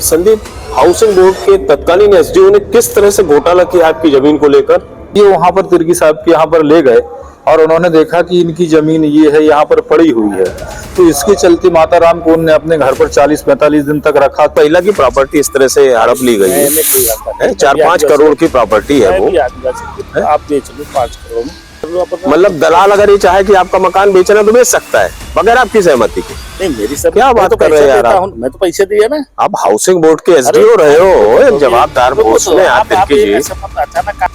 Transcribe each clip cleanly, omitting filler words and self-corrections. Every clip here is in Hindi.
संदीप, हाउसिंग बोर्ड के तत्कालीन एसडीओ ने किस तरह से घोटाला किया आपकी जमीन को लेकर? ये वहां पर तिर्की साहब के यहाँ पर ले गए और उन्होंने देखा कि इनकी जमीन ये है, यहाँ पर पड़ी हुई है। तो इसके चलते माता राम को उन्होंने अपने घर पर 40-45 दिन तक रखा। महिला की प्रॉपर्टी इस तरह से हड़प ली गई है, 4-5 करोड़ की प्रॉपर्टी है वो। आप बेच लो 5 करोड़ में। मतलब दलाल अगर ये चाहे कि आपका मकान बेचना तो बेच सकता है बगैर आपकी सहमति के। नहीं, मेरी सब क्या बात कर रहे हैं यार आप? मैं तो पैसे दिए ना। आप हाउसिंग बोर्ड के एसडीओ रहे हो, एक जवाबदार पोस्ट में आप तिर्की जी। अचानक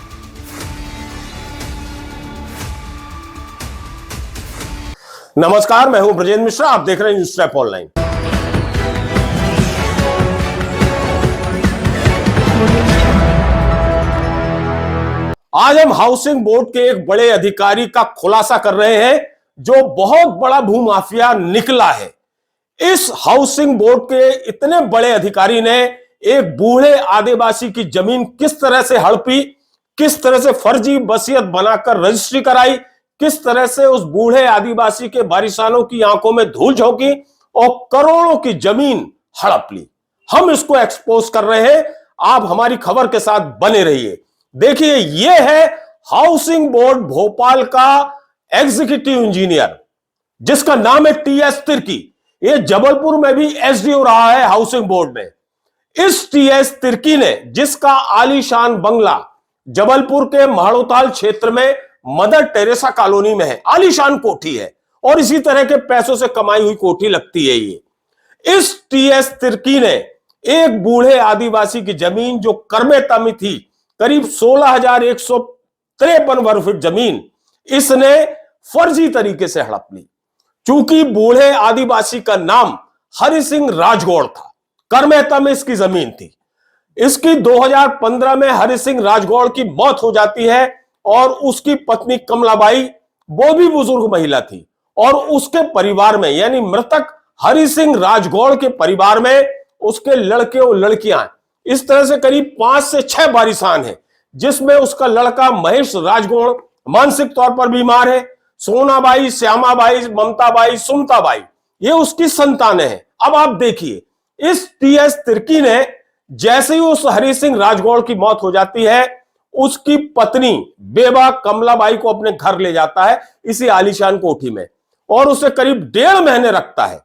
नमस्कार, मैं हूं ब्रजेंद्र मिश्रा, आप देख रहे हैं न्यूज़ ट्रैप ऑनलाइन। आज हम हाउसिंग बोर्ड के एक बड़े अधिकारी का खुलासा कर रहे हैं जो बहुत बड़ा भूमाफिया निकला है। इस हाउसिंग बोर्ड के इतने बड़े अधिकारी ने एक बूढ़े आदिवासी की जमीन किस तरह से हड़पी, किस तरह से फर्जी वसीयत बनाकर रजिस्ट्री कराई, किस तरह से उस बूढ़े आदिवासी के वारिसानों की आंखों में धूल झोंकी और करोड़ों की जमीन हड़प ली। हम इसको एक्सपोज कर रहे हैं, आप हमारी खबर के साथ बने रहिए। देखिए, यह है हाउसिंग बोर्ड भोपाल का एग्जीक्यूटिव इंजीनियर जिसका नाम है टीएस तिर्की। यह जबलपुर में भी एसडीओ रहा है हाउसिंग बोर्ड में। इस टीएस तिर्की ने, जिसका आलीशान बंगला जबलपुर के महाड़ोताल क्षेत्र में मदर टेरेसा कॉलोनी में है, आलीशान कोठी है और इसी तरह के पैसों से कमाई हुई कोठी लगती है ये। इस टीएस तिर्की ने एक बूढ़े आदिवासी की जमीन जो करमेता में थी, करीब 16,153 वर्ग फीट जमीन, इसने फर्जी तरीके से हड़प ली। चूंकि बूढ़े आदिवासी का नाम हरि सिंह राजगौड़ था, करमेता में इसकी जमीन थी। इसकी 2015 में हरि सिंह राजगौड़ की मौत हो जाती है और उसकी पत्नी कमलाबाई, वो भी बुजुर्ग महिला थी, और उसके परिवार में यानी मृतक हरि सिंह राजगौड़ के परिवार में उसके लड़के और लड़कियां, इस तरह से करीब 5 से 6 वारिसान हैं, जिसमें उसका लड़का महेश राजगौड़ मानसिक तौर पर बीमार है। सोनाबाई, श्यामाबाई, ममताबाई, सुमताबाई, ये उसकी संतानें हैं। अब आप देखिए, इस टीएस तिर्की ने जैसे ही उस हरि सिंह राजगौड़ की मौत हो जाती है, उसकी पत्नी बेबा कमलाबाई को अपने घर ले जाता है इसी आलीशान कोठी में और उसे करीब 1.5 महीने रखता है।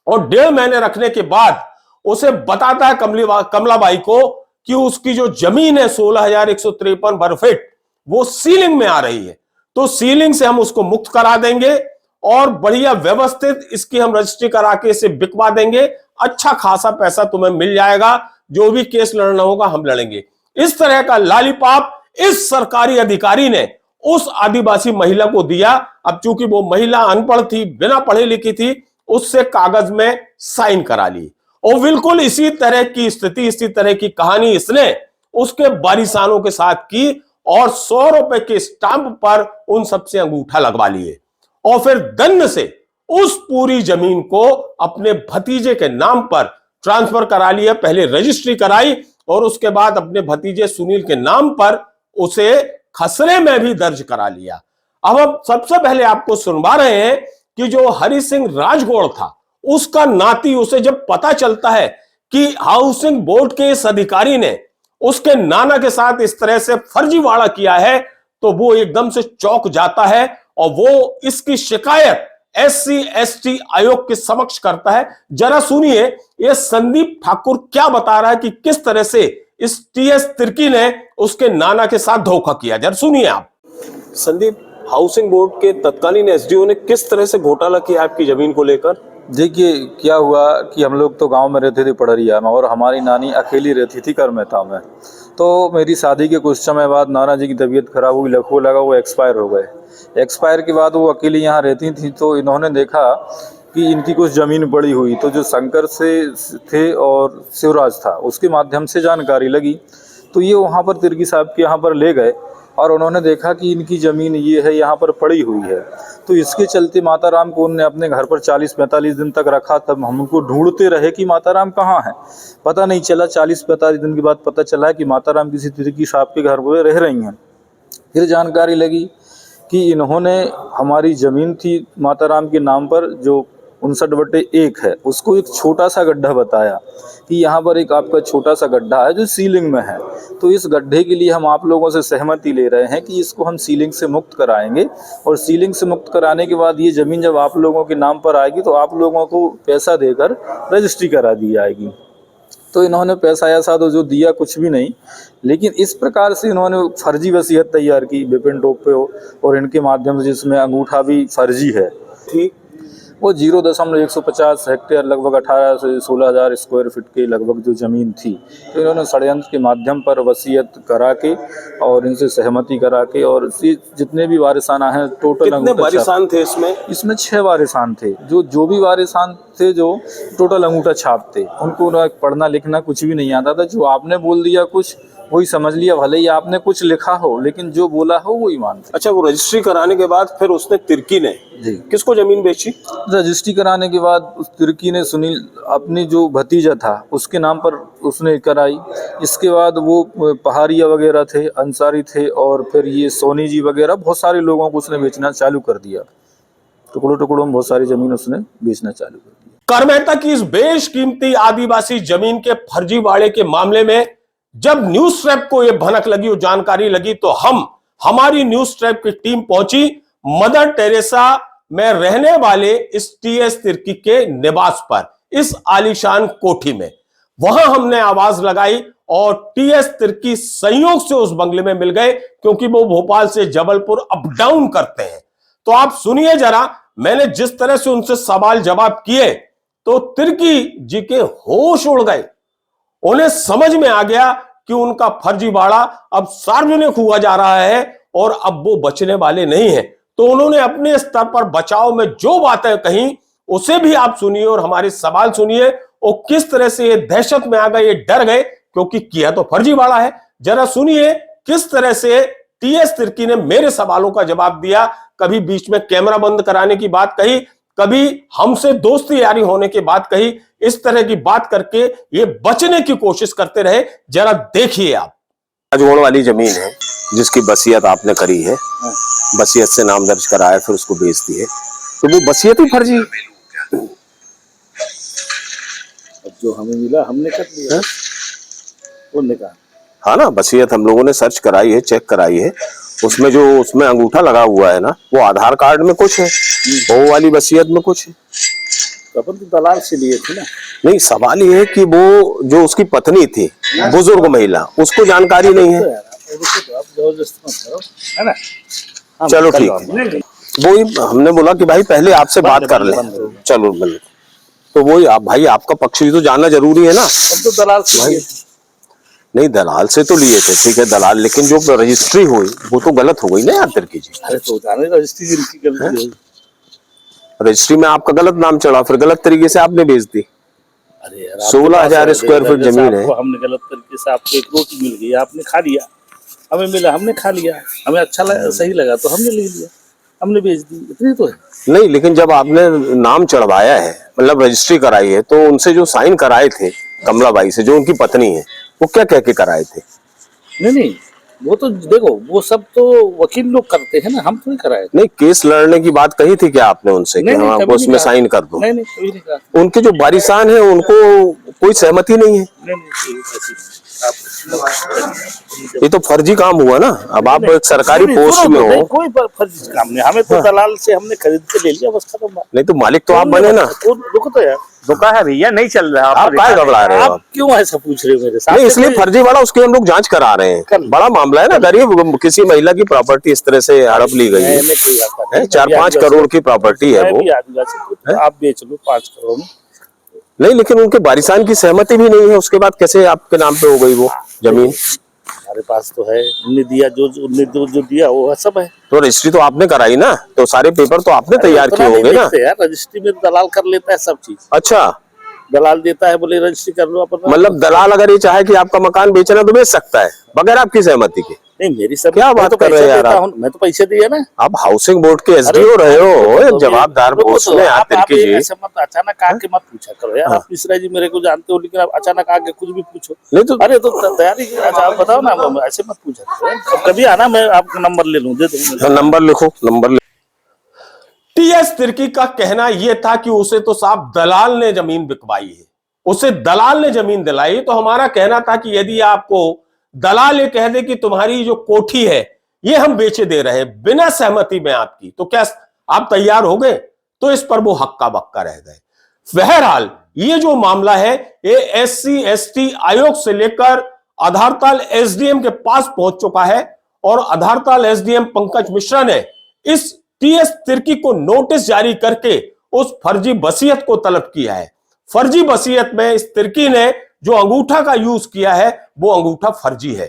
और 1.5 महीने रखने के बाद उसे बताता है कमलाबाई को कि उसकी जो जमीन है 16,153 वर्ग फीट, वो सीलिंग में आ रही है, तो सीलिंग से हम उसको मुक्त करा देंगे और बढ़िया व्यवस्थित इसकी हम रजिस्ट्री करा के इसे बिकवा देंगे, अच्छा खासा पैसा तुम्हें मिल जाएगा, जो भी केस लड़ना होगा हम लड़ेंगे। इस तरह का लालीपाप इस सरकारी अधिकारी ने उस आदिवासी महिला को दिया। अब चूंकि वो महिला अनपढ़ थी, बिना पढ़ी लिखी थी, उससे कागज में साइन करा ली और बिल्कुल इसी तरह की स्थिति, इसी तरह की कहानी इसने उसके वारिसानों के साथ की और 100 रुपए के स्टाम्प पर उन सबसे अंगूठा लगवा लिए और फिर दंड से उस पूरी जमीन को अपने भतीजे के नाम पर ट्रांसफर करा लिया। पहले रजिस्ट्री कराई और उसके बाद अपने भतीजे सुनील के नाम पर उसे खसरे में भी दर्ज करा लिया। अब हम सबसे पहले आपको सुनवा रहे हैं कि जो हरि सिंह राजगौड़ था, उसका नाती, उसे जब पता चलता है कि हाउसिंग बोर्ड के इस अधिकारी ने उसके नाना के साथ इस तरह से फर्जीवाड़ा किया है, तो वो एकदम से चौंक जाता है और वो इसकी शिकायत SC/ST आयोग के समक्ष करता है। जरा सुनिए ये संदीप ठाकुर क्या बता रहा है कि किस तरह से इस टीएस तिर्की ने उसके नाना के साथ धोखा किया। जरा सुनिए आप। संदीप, हाउसिंग बोर्ड के तत्कालीन एसडीओ ने किस तरह से घोटाला किया आपकी जमीन को लेकर? देखिए, क्या हुआ कि हम लोग तो गांव में रहते थे पड़रिया में और हमारी नानी अकेली रहती थी करमेता में। तो मेरी शादी के कुछ समय बाद नाना जी की तबीयत खराब हुई, लकवा लगा, वो एक्सपायर हो गए। एक्सपायर के बाद वो अकेली यहाँ रहती थी, तो इन्होंने देखा कि इनकी कुछ ज़मीन पड़ी हुई, तो जो शंकर से थे और शिवराज था, उसके माध्यम से जानकारी लगी। तो ये वहाँ पर तिर्की साहब के यहाँ पर ले गए और उन्होंने देखा कि इनकी ज़मीन ये है, यहाँ पर पड़ी हुई है। तो इसके चलते माता राम को उन्होंने अपने घर पर 40-45 दिन तक रखा। तब हम उनको ढूंढते रहे कि माता राम कहाँ हैं, पता नहीं चला। 40-45 दिन के बाद पता चला कि माता राम किसी तिर्की साहब के घर पर रह रही हैं। फिर जानकारी लगी कि इन्होंने, हमारी ज़मीन थी माता राम के नाम पर, जो 59/1 है, उसको एक छोटा सा गड्ढा बताया कि यहाँ पर एक आपका छोटा सा गड्ढा है जो सीलिंग में है, तो इस गड्ढे के लिए हम आप लोगों से सहमति ले रहे हैं कि इसको हम सीलिंग से मुक्त कराएंगे, और सीलिंग से मुक्त कराने के बाद ये ज़मीन जब आप लोगों के नाम पर आएगी तो आप लोगों को पैसा देकर रजिस्ट्री करा दी जाएगी। तो इन्होंने पैसा ऐसा तो जो दिया कुछ भी नहीं, लेकिन इस प्रकार से इन्होंने फर्जी वसीयत तैयार की विपिन टोपे और इनके माध्यम से, जिसमें अंगूठा भी फर्जी है। ठीक, वो 0.150 हेक्टेयर लगभग 18 से 16,000 स्क्वायर फीट के लगभग जो ज़मीन थी, तो इन्होंने षड्यंत्र के माध्यम पर वसीयत करा के और इनसे सहमति करा के, और जितने भी वारिसाना हैं टोटल कितने वारिसान थे इसमें 6 वारिसान थे। जो भी वारिसान थे जो टोटल अंगूठा छाप थे, उनको पढ़ना लिखना कुछ भी नहीं आता था। जो आपने बोल दिया कुछ वही समझ लिया, भले ही आपने कुछ लिखा हो लेकिन जो बोला हो वही मानते। अच्छा, वो रजिस्ट्री कराने के बाद फिर उसने तिर्की ने जी किसको जमीन बेची? रजिस्ट्री कराने के बाद उस तिर्की ने सुनील अपनी जो भतीजा था उसके नाम पर उसने कराई। इसके बाद वो पहाड़िया वगैरह थे, अंसारी थे, और फिर ये सोनी जी वगैरह बहुत सारे लोगों को उसने बेचना चालू कर दिया। टुकड़ों टुकड़ों में बहुत सारी जमीन उसने बेचना चालू कर दिया। कर मेहता की इस बेशकीमती आदिवासी जमीन के फर्जीवाड़े के मामले में जब न्यूज ट्रैप को यह भनक लगी और जानकारी लगी, तो हमारी न्यूज ट्रैप की टीम पहुंची मदर टेरेसा में रहने वाले इस टीएस तिर्की के निवास पर, इस आलीशान कोठी में। वहां हमने आवाज लगाई और टीएस तिर्की संयोग से उस बंगले में मिल गए, क्योंकि वो भोपाल से जबलपुर अप डाउन करते हैं। तो आप सुनिए जरा, मैंने जिस तरह से उनसे सवाल जवाब किए तो तिर्की जी के होश उड़ गए। उन्हें समझ में आ गया कि उनका फर्जीवाड़ा अब सार्वजनिक हुआ जा रहा है और अब वो बचने वाले नहीं हैं। तो उन्होंने अपने स्तर पर बचाव में जो बातें कही उसे भी आप सुनिए और हमारे सवाल सुनिए, और किस तरह से ये दहशत में आ गए, ये डर गए, क्योंकि किया तो फर्जीवाड़ा है। जरा सुनिए किस तरह से टीएस तिर्की ने मेरे सवालों का जवाब दिया। कभी बीच में कैमरा बंद कराने की बात कही, कभी हमसे दोस्ती यारी होने की बात कही। इस तरह की बात करके ये बचने की कोशिश करते रहे। जरा देखिए आप। राजगोड़ वाली जमीन है जिसकी वसीयत आपने करी है, वसीयत से नाम दर्ज कराया, फिर उसको बेच दिए, तो वो वसीयत ही फर्जी। अब जो हमें मिला हमने कर लिया, उन्होंने कहा हाँ ना, वसीयत हम लोगों ने सर्च कराई है, चेक कराई है। उसमें अंगूठा लगा हुआ है ना, वो आधार कार्ड में कुछ है, वो वाली वसीयत में कुछ है। अपन तो दलाल से लिए थे ना। नहीं, सवाल ये है कि वो जो उसकी पत्नी थी, बुजुर्ग महिला, उसको जानकारी नहीं है। है ना? चलो ठीक है, वही हमने बोला कि भाई पहले आपसे बात कर ले। चलो मिल, तो वही आप भाई, आपका पक्ष भी तो जानना जरूरी है ना। हम तो दलाल से लिए थे। नहीं, दलाल से तो लिए थे, ठीक है दलाल, लेकिन जो रजिस्ट्री हुई वो तो गलत हो गई ना यार तिर्की जी। अरे तो जाने रजिस्ट्री जिनकी गलती हुई। रजिस्ट्री में आपका गलत नाम चढ़ा, फिर गलत तरीके से आपने बेच दी। अरे यार, 16,000 स्क्वायर फीट जमीन है। हमने गलत तरीके से आपको एक रोटी मिल गई, आपने खा लिया, हमें मिला हमने खा लिया, हमें अच्छा लगा, सही लगा तो हमने ले लिया, हमने बेच दी, इतनी तो है। नहीं, लेकिन जब आपने नाम चढ़वाया है, मतलब रजिस्ट्री कराई है, तो उनसे जो साइन कराए थे कमलाबाई से, जो उनकी पत्नी है, वो क्या कह के कराए थे? नहीं, वो तो देखो, वो सब तो वकील लोग करते हैं ना, हम तो नहीं कराए। नहीं, केस लड़ने की बात कही थी क्या आपने उनसे कि हम आपको उसमें साइन कर दो? नहीं, कभी नहीं कहा। उनके जो वारिसान है उनको कोई सहमति नहीं है। ये तो फर्जी काम हुआ ना। अब आप एक सरकारी पोस्ट में हो। कोई फर्जी काम नहीं, हमें तो दलाल से हमने खरीद के ले लिया, बस खत्म। नहीं तो मालिक तो आप बने ना। रुको तो यार, रुका है भैया, नहीं चल रहा। आप क्या घबरा रहे हो? आप क्यों ऐसा पूछ रहे हो मेरे साथ? नहीं, इसलिए फर्जी वाला उसकी हम लोग जांच करा रहे हैं। बड़ा मामला है ना, गरीब किसी महिला की प्रॉपर्टी इस तरह से हड़प ली गई है। 4-5 करोड़ की प्रॉपर्टी है वो। आप बेच लो 5 करोड़ में। नहीं, लेकिन उनके वारिसान की सहमति भी नहीं है, उसके बाद कैसे आपके नाम पे हो गई वो जमीन? हमारे पास तो है, उन्होंने दिया, जो दिया वो सब है। तो रजिस्ट्री तो आपने कराई ना, तो सारे पेपर तो आपने तैयार किए होंगे ना यार। रजिस्ट्री में दलाल कर लेता है सब चीज। अच्छा, दलाल देता है, बोले रजिस्ट्री कर लो अपन। मतलब दलाल अगर ये चाहे कि आपका मकान बेचना तो बेच सकता है बगैर आपकी सहमति के? नहीं, मेरी सब क्या बात कर रहे हैं यार आप? मैं तो पैसे दिया ना। आप हाउसिंग बोर्ड के एसडीओ रहे हो, एक जवाबदार पोस्ट में आप तिर्की जी। अचानक आके मत पूछा करो यार। आप मिश्रा जी मेरे को जानते हो, लेकिन आप अचानक आके कुछ भी पूछो। नहीं तो अरे तो तैयारी, आप बताओ ना, ऐसे मत पूछा करो। कभी आना, मैं आपका नंबर ले लूं, दे दूंगा। नंबर लिखो, नंबर। टीएस तिर्की का कहना यह था कि उसे तो साहब दलाल ने जमीन बिकवाई है, उसे दलाल ने जमीन दिलाई। तो हमारा कहना था कि यदि आपको दलाल ये कह दे कि तुम्हारी जो कोठी है ये हम बेचे दे रहे हैं बिना सहमति में आपकी, तो क्या आप तैयार हो गए? तो इस पर वो हक्का बक्का रह गए। बहरहाल ये जो मामला है ये SC ST आयोग से लेकर आधारताल SDM के पास पहुंच चुका है और आधारताल SDM पंकज मिश्रा ने इस टीएस तिर्की को नोटिस जारी करके उस फर्जी वसीयत को तलब किया है। फर्जी वसीयत में इस तिर्की ने जो अंगूठा का यूज किया है वो अंगूठा फर्जी है,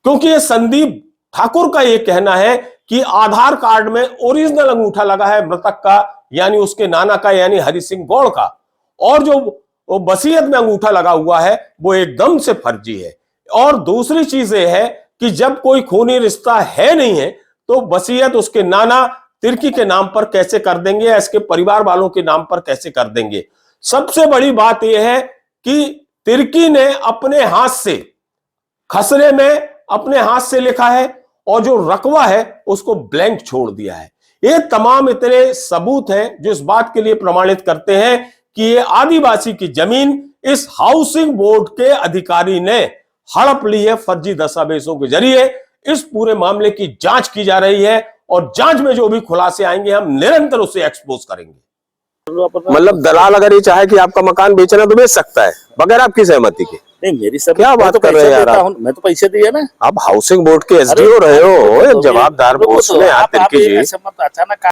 क्योंकि ये संदीप ठाकुर का ये कहना है कि आधार कार्ड में ओरिजिनल अंगूठा लगा है मृतक का, यानी उसके नाना का, यानी हरि सिंह गौड़ का, और जो वसीयत में अंगूठा लगा हुआ है वो एकदम से फर्जी है। और दूसरी चीज ये है कि जब कोई खूनी रिश्ता है नहीं है तो वसीयत उसके नाना तिर्की के नाम पर कैसे कर देंगे या इसके परिवार वालों के नाम पर कैसे कर देंगे। सबसे बड़ी बात यह है कि तिर्की ने अपने हाथ से खसरे में अपने हाथ से लिखा है और जो रकवा है उसको ब्लैंक छोड़ दिया है। ये तमाम इतने सबूत हैं जो इस बात के लिए प्रमाणित करते हैं कि ये आदिवासी की जमीन इस हाउसिंग बोर्ड के अधिकारी ने हड़प ली है फर्जी दस्तावेजों के जरिए। इस पूरे मामले की जांच की जा रही है और जांच में जो भी खुलासे आएंगे हम निरंतर उसे एक्सपोज करेंगे। मतलब दलाल अगर ये चाहे कि आपका मकान बेचना तो बेच सकता है बगैर आपकी सहमति के? नहीं, मेरी सब क्या बात कर रहे हैं यार आप? मैं तो पैसे दिए ना। आप हाउसिंग बोर्ड के SDO रहे हो, एक जवाबदार पोस्ट में। आप तिर्की जी अचानक